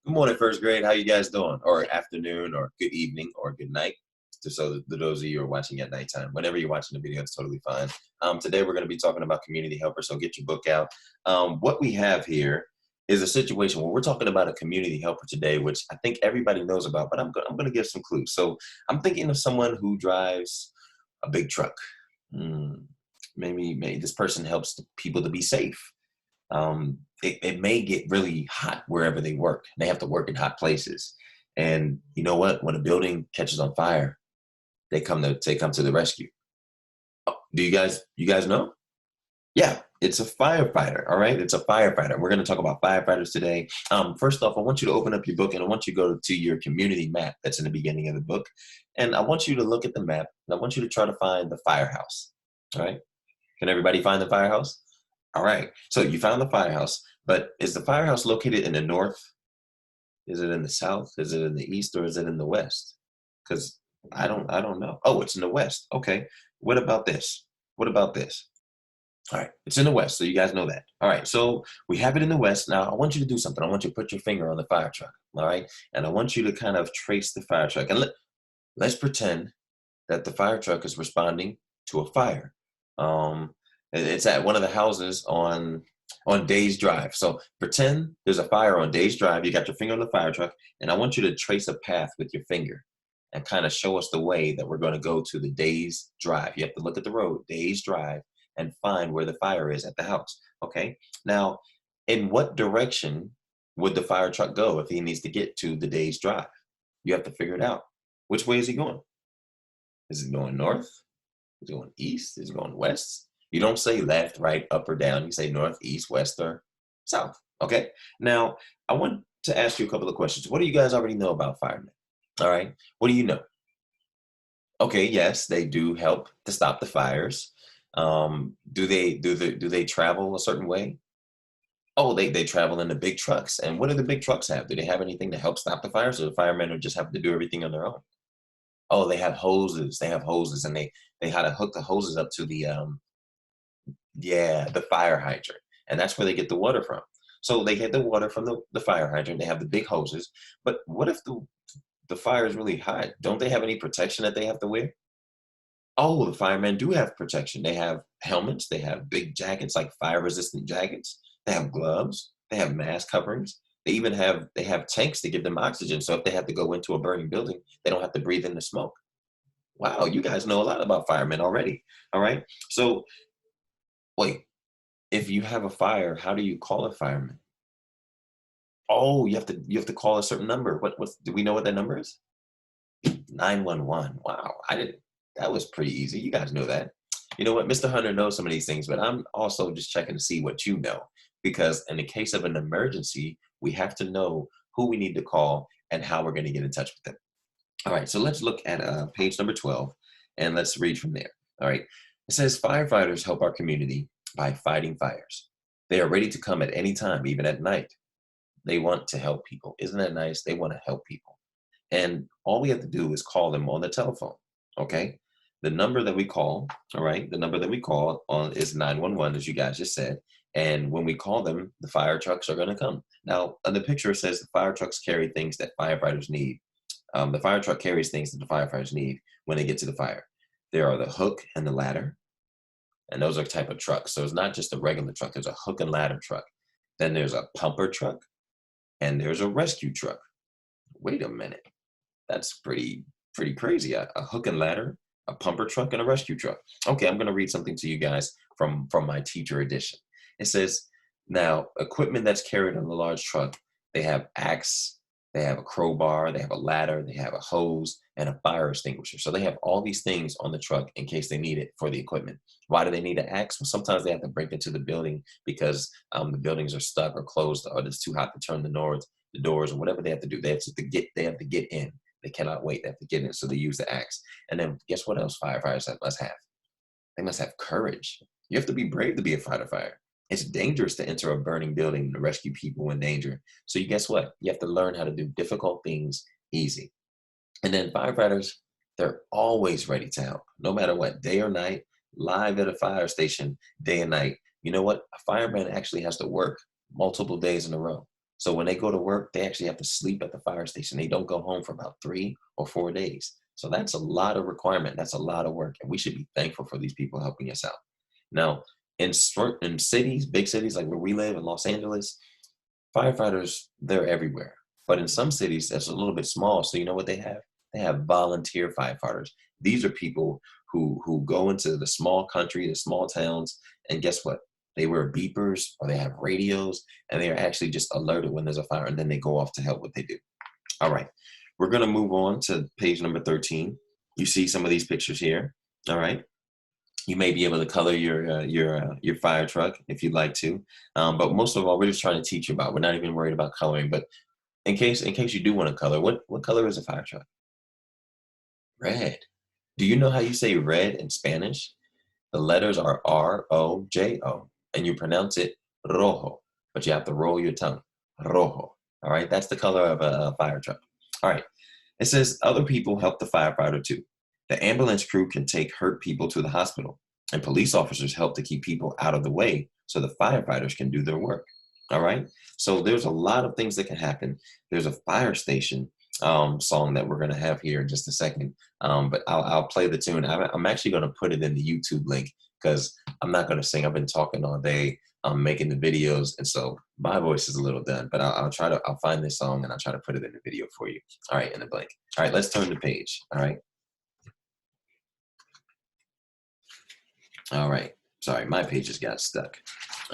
Good morning, first grade. How you guys doing? Or afternoon, or good evening, or good night. Just so that those of you who are watching at nighttime, whenever you're watching the video, it's totally fine. Today we're going to be talking about community helpers. So get your book out. What we have here is a situation where we're talking about a community helper today, which I think everybody knows about. But I'm going to give some clues. So I'm thinking of someone who drives a big truck. Hmm, maybe this person helps people to be safe. It may get really hot wherever they work. They have to work in hot places. And you know what? When a building catches on fire, they come to the rescue. Do you guys know? Yeah, it's a firefighter. All right, it's a firefighter. We're going to talk about firefighters today. First off, I want you to open up your book and I want you to go to your community map that's in the beginning of the book. And I want you to look at the map and I want you to try to find the firehouse. All right. Can everybody find the firehouse? All right. So you found the firehouse, but is the firehouse located in the north? Is it in the south? Is it in the east or is it in the west? Because I don't know. Oh, it's in the west. Okay. What about this? What about this? All right. It's in the west. So you guys know that. All right. So we have it in the west. Now I want you to do something. I want you to put your finger on the fire truck. All right. And I want you to kind of trace the fire truck. And let's pretend that the fire truck is responding to a fire. It's at one of the houses on Days Drive. So pretend there's a fire on Days Drive. You got your finger on the fire truck, and I want you to trace a path with your finger and kind of show us the way that we're going to go to the Days Drive. You have to look at the road, Days Drive, and find where the fire is at the house. Okay. Now, in what direction would the fire truck go if he needs to get to the Days Drive? You have to figure it out. Which way is he going? Is it going north? Is it going east? Is it going west? You don't say left, right, up, or down. You say north, east, west, or south. Okay. Now, I want to ask you a couple of questions. What do you guys already know about firemen? All right. What do you know? Okay. Yes, they do help to stop the fires. Do they travel a certain way? Oh, they travel in the big trucks. And what do the big trucks have? Do they have anything to help stop the fires, or the firemen are just have to do everything on their own? Oh, they have hoses. They have hoses, and they how to hook the hoses up to the fire hydrant, and that's where they get the water from. So they get the water from the fire hydrant. They have the big hoses. But what if the fire is really hot? Don't they have any protection that they have to wear? Oh, the firemen do have protection. They have helmets. They have big jackets, like fire-resistant jackets. They have gloves. They have mask coverings. They have tanks to give them oxygen. So if they have to go into a burning building, they don't have to breathe in the smoke. Wow, you guys know a lot about firemen already. All right. So wait, if you have a fire, how do you call a fireman? Oh, you have to call a certain number. What's do we know what that number is? 911. Wow, I didn't. That was pretty easy. You guys know that. You know what? Mr. Hunter knows some of these things, but I'm also just checking to see what you know. Because in the case of an emergency, we have to know who we need to call and how we're going to get in touch with them. All right, so let's look at page number 12 and let's read from there. All right, it says firefighters help our community by fighting fires. They are ready to come at any time, even at night. They want to help people. Isn't that nice? They want to help people. And all we have to do is call them on the telephone. Okay. The number that we call, all right, the number that we call on is 911, as you guys just said. And when we call them, the fire trucks are going to come. Now, on the picture, it says the fire trucks carry things that firefighters need. The fire truck carries things that the firefighters need when they get to the fire. There are the hook and the ladder, and those are type of trucks. So it's not just a regular truck. There's a hook and ladder truck. Then there's a pumper truck, and there's a rescue truck. Wait a minute, that's pretty crazy. A hook and ladder, a pumper truck, and a rescue truck. Okay, I'm going to read something to you guys from my teacher edition. It says, now equipment that's carried on the large truck, they have axe, they have a crowbar, they have a ladder, they have a hose, and a fire extinguisher. So they have all these things on the truck in case they need it for the equipment. Why do they need an axe? Well, sometimes they have to break into the building because the buildings are stuck or closed, or it's too hot to turn the doors, or whatever they have to do. They have to get in. They cannot wait. They have to get in. So they use the axe. And then guess what else firefighters must have? They must have courage. You have to be brave to be a firefighter. It's dangerous to enter a burning building to rescue people in danger. So you guess what? You have to learn how to do difficult things easy. And then firefighters, they're always ready to help, no matter what, day or night, live at a fire station, day and night. You know what? A fireman actually has to work multiple days in a row. So when they go to work, they actually have to sleep at the fire station. They don't go home for about 3 or 4 days. So that's a lot of requirement. That's a lot of work. And we should be thankful for these people helping us out. Now, in cities, big cities like where we live in Los Angeles, firefighters, they're everywhere. But in some cities, that's a little bit small. So you know what they have? They have volunteer firefighters. These are people who go into the small country, the small towns, and guess what? They wear beepers or they have radios, and they are actually just alerted when there's a fire, and then they go off to help what they do. All right, we're gonna move on to page number 13. You see some of these pictures here. All right, you may be able to color your fire truck if you'd like to, but most of all, we're just trying to teach you about. We're not even worried about coloring, but in case you do want to color, what color is a fire truck? Red. Do you know how you say red in Spanish? The letters are R-O-J-O, and you pronounce it rojo, but you have to roll your tongue. Rojo. All right, that's the color of a fire truck. All right, it says other people help the firefighter too. The ambulance crew can take hurt people to the hospital, and police officers help to keep people out of the way so the firefighters can do their work. All right, so there's a lot of things that can happen. There's a fire station song that we're going to have here in just a second, but I'll play the tune. I'm actually going to put it in the YouTube link because I'm not going to sing. I've been talking all day, making the videos, and so my voice is a little done. But I'll find this song and I'll try to put it in the video for you. All right, in the blank. All right, let's turn the page. All right. All right. Sorry, my page just got stuck.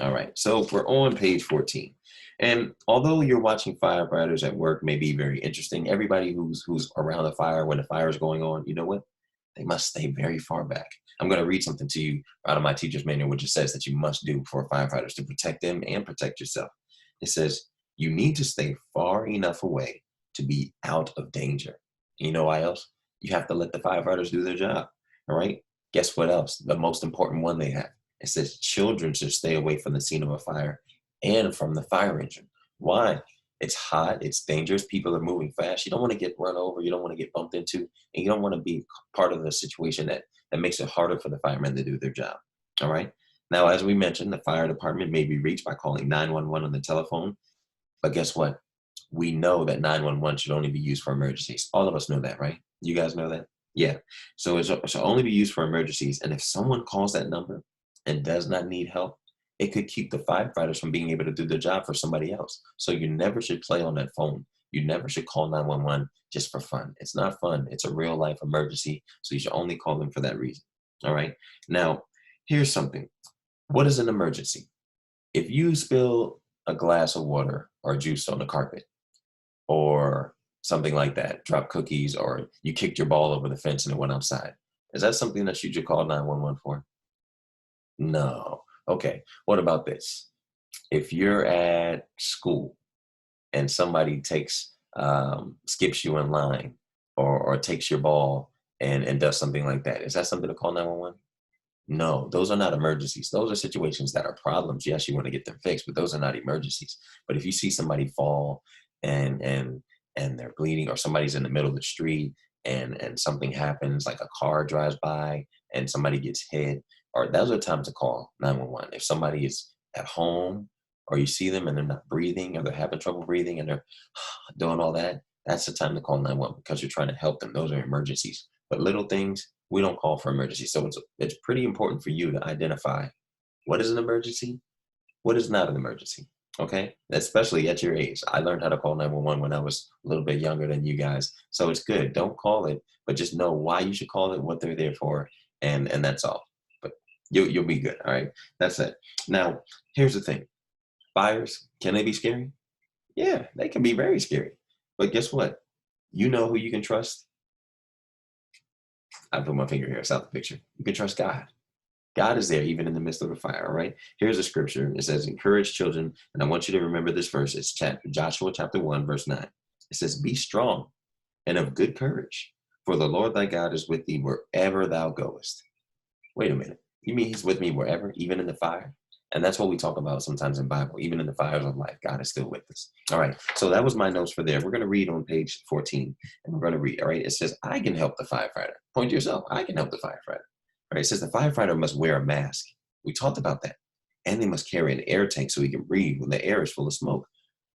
All right, so we're on page 14. And although you're watching firefighters at work may be very interesting, everybody who's around the fire when the fire is going on, you know what? They must stay very far back. I'm going to read something to you out of my teacher's manual, which it says that you must do for firefighters to protect them and protect yourself. It says, you need to stay far enough away to be out of danger. You know why else? You have to let the firefighters do their job. All right? Guess what else? The most important one they have. It says children should stay away from the scene of a fire and from the fire engine. Why? It's hot, it's dangerous, people are moving fast. You don't want to get run over, you don't want to get bumped into, and you don't want to be part of the situation that makes it harder for the firemen to do their job. All right. Now, as we mentioned, the fire department may be reached by calling 911 on the telephone. But guess what? We know that 911 should only be used for emergencies. All of us know that, right? You guys know that? Yeah. So it should only be used for emergencies. And if someone calls that number and does not need help, it could keep the firefighters from being able to do their job for somebody else. So you never should play on that phone. You never should call 911 just for fun. It's not fun. It's a real life emergency. So you should only call them for that reason. All right. Now, here's something. What is an emergency? If you spill a glass of water or juice on the carpet or something like that, drop cookies, or you kicked your ball over the fence and it went outside, is that something that you should call 911 for? No. Okay. What about this? If you're at school and somebody skips you in line or takes your ball and does something like that, is that something to call 911? No, those are not emergencies. Those are situations that are problems. Yes, you want to get them fixed, but those are not emergencies. But if you see somebody fall and and and they're bleeding, or somebody's in the middle of the street and something happens, like a car drives by and somebody gets hit, or those are times to call 911. If somebody is at home or you see them and they're not breathing or they're having trouble breathing and they're doing all that, that's the time to call 911 because you're trying to help them. Those are emergencies. But little things, we don't call for emergencies. So it's pretty important for you to identify what is an emergency, what is not an emergency. Okay, especially at your age. I learned how to call 911 when I was a little bit younger than you guys. So it's good. Don't call it, but just know why you should call it, what they're there for, and that's all. But you'll be good. All right, that's it. Now, here's the thing: fires, can they be scary? Yeah, they can be very scary. But guess what? You know who you can trust. I put my finger here. It's out the picture. You can trust God. God is there even in the midst of a fire, all right? Here's a scripture. It says, encourage children. And I want you to remember this verse. It's Joshua chapter 1, verse 9. It says, be strong and of good courage, for the Lord thy God is with thee wherever thou goest. Wait a minute. You mean he's with me wherever, even in the fire? And that's what we talk about sometimes in Bible. Even in the fires of life, God is still with us. All right. So that was my notes for there. We're going to read on page 14. And we're going to read. All right. It says, I can help the firefighter. Point to yourself. I can help the firefighter. All right. It says the firefighter must wear a mask. We talked about that. And they must carry an air tank so he can breathe when the air is full of smoke.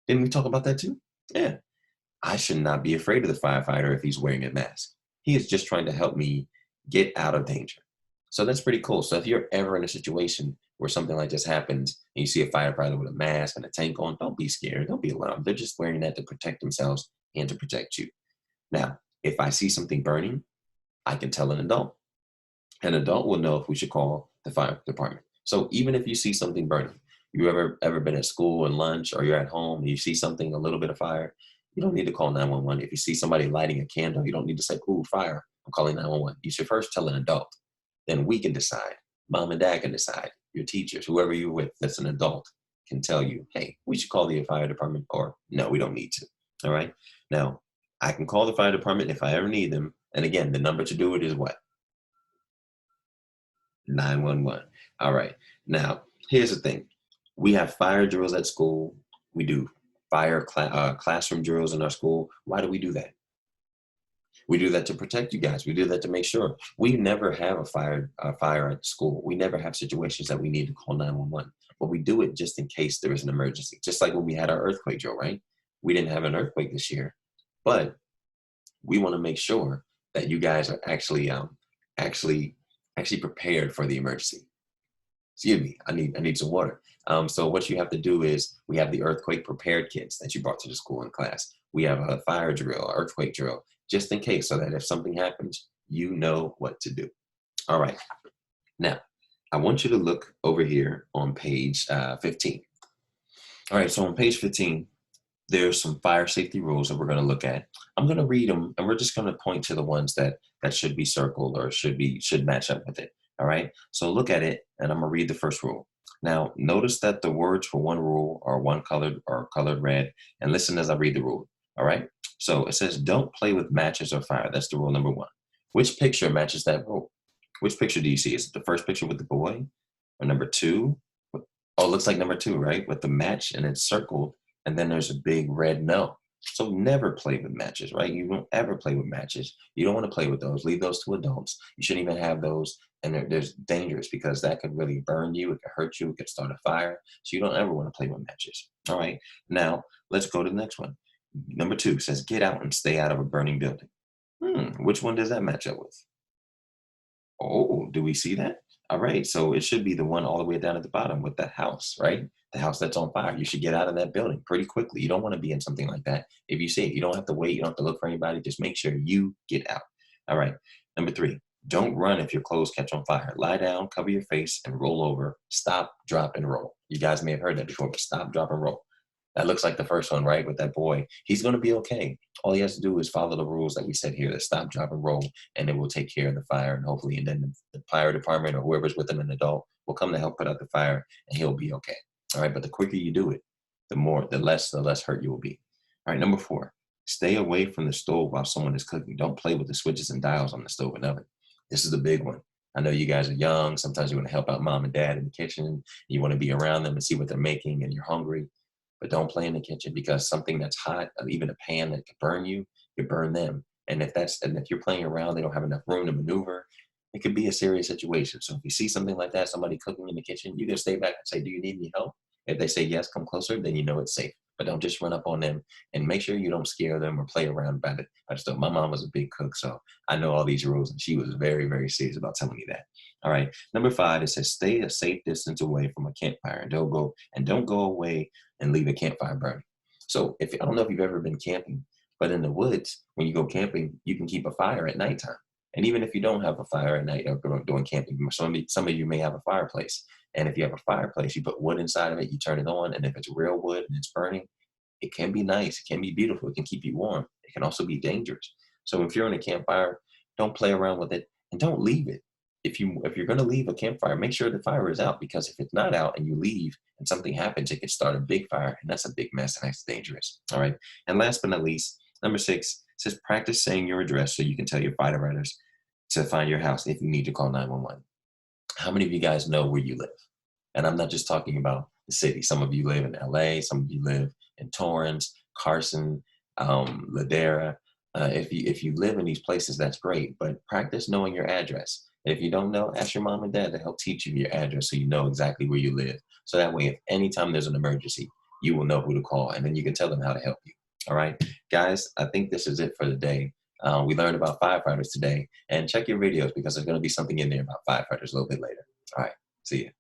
Didn't we talk about that too? Yeah. I should not be afraid of the firefighter if he's wearing a mask. He is just trying to help me get out of danger. So that's pretty cool. So if you're ever in a situation where something like this happens and you see a firefighter with a mask and a tank on, don't be scared. Don't be alarmed. They're just wearing that to protect themselves and to protect you. Now, if I see something burning, I can tell an adult. An adult will know if we should call the fire department. So even if you see something burning, you ever been at school and lunch, or you're at home and you see something, a little bit of fire, you don't need to call 911. If you see somebody lighting a candle, you don't need to say, "Ooh, fire, I'm calling 911." You should first tell an adult. Then we can decide. Mom and dad can decide. Your teachers, whoever you're with that's an adult, can tell you, "Hey, we should call the fire department," or "No, we don't need to." All right. Now, I can call the fire department if I ever need them. And again, the number to do it is what? 911. All right. Now, here's the thing. We have fire drills at school. We do classroom drills in our school. Why do we do that? We do that to protect you guys. We do that to make sure we never have a fire at school. We never have situations that we need to call 911. But we do it just in case there is an emergency. Just like when we had our earthquake drill, right? We didn't have an earthquake this year, but we want to make sure that you guys are actually actually prepared for the emergency. Excuse me, I need some water. So what you have to do is we have the earthquake prepared kits that you brought to the school in class. We have a fire drill, earthquake drill, just in case, so that if something happens, you know what to do. All right. Now, I want you to look over here on page 15. All right. So on page 15, there's some fire safety rules that we're going to look at. I'm going to read them, and we're just going to point to the ones that should be circled or should match up with it. All right. So look at it, and I'm going to read the first rule. Now, notice that the words for one rule are one colored or colored red, and listen as I read the rule. All right. So it says, "Don't play with matches or fire." That's the rule number one. Which picture matches that rule? Which picture do you see? Is it the first picture with the boy, or number two? Oh, it looks like number two, right? With the match and it's circled, and then there's a big red no. So never play with matches, right? You don't ever play with matches. You don't want to play with those. Leave those to adults. You shouldn't even have those. And there's dangerous because that could really burn you. It could hurt you. It could start a fire. So you don't ever want to play with matches. All right. Now let's go to the next one. Number two says, "Get out and stay out of a burning building." Which one does that match up with? Oh, do we see that? All right. So it should be the one all the way down at the bottom with the house, right? The house that's on fire. You should get out of that building pretty quickly. You don't want to be in something like that. If you see it, you don't have to wait. You don't have to look for anybody. Just make sure you get out. All right. Number three, don't run if your clothes catch on fire. Lie down, cover your face, and roll over. Stop, drop, and roll. You guys may have heard that before, but stop, drop, and roll. That looks like the first one, right? With that boy. He's going to be okay. All he has to do is follow the rules that we said here, to stop, drop, and roll, and it will take care of the fire. And hopefully, and then the fire department or whoever's with him, an adult, will come to help put out the fire, and he'll be okay. All right. But the quicker you do it, the less hurt you will be. All right. Number four, stay away from the stove while someone is cooking. Don't play with the switches and dials on the stove and oven. This is the big one. I know you guys are young. Sometimes you want to help out mom and dad in the kitchen. You want to be around them and see what they're making, and you're hungry. But don't play in the kitchen, because something that's hot, even a pan that could burn you, could burn them. And if you're playing around, they don't have enough room to maneuver. It could be a serious situation. So if you see something like that, somebody cooking in the kitchen, you can stay back and say, "Do you need any help?" If they say yes, come closer, then you know it's safe. But don't just run up on them, and make sure you don't scare them or play around about it. I just know my mom was a big cook, so I know all these rules, and she was very, very serious about telling me that. All right. Number five, it says, "Stay a safe distance away from a campfire, and don't go away and leave a campfire burning." So if I don't know if you've ever been camping, but in the woods, when you go camping, you can keep a fire at nighttime. And even if you don't have a fire at night or doing camping, some of you may have a fireplace. And if you have a fireplace, you put wood inside of it, you turn it on, and if it's real wood and it's burning, it can be nice, it can be beautiful, it can keep you warm. It can also be dangerous. So if you're in a campfire, don't play around with it, and don't leave it. If you're going to leave a campfire, make sure the fire is out, because if it's not out and you leave and something happens, it could start a big fire, and that's a big mess, and that's dangerous. All right. And last but not least, number six says, "Practice saying your address so you can tell your firefighters to find your house if you need to call 911." How many of you guys know where you live? And I'm not just talking about the city. Some of you live in LA, some of you live in Torrance, Carson, Ladera. If you live in these places, that's great, but practice knowing your address. If you don't know, ask your mom and dad to help teach you your address so you know exactly where you live. So that way, if anytime there's an emergency, you will know who to call, and then you can tell them how to help you. All right, guys, I think this is it for the day. We learned about firefighters today, and check your videos because there's going to be something in there about firefighters a little bit later. All right, see you.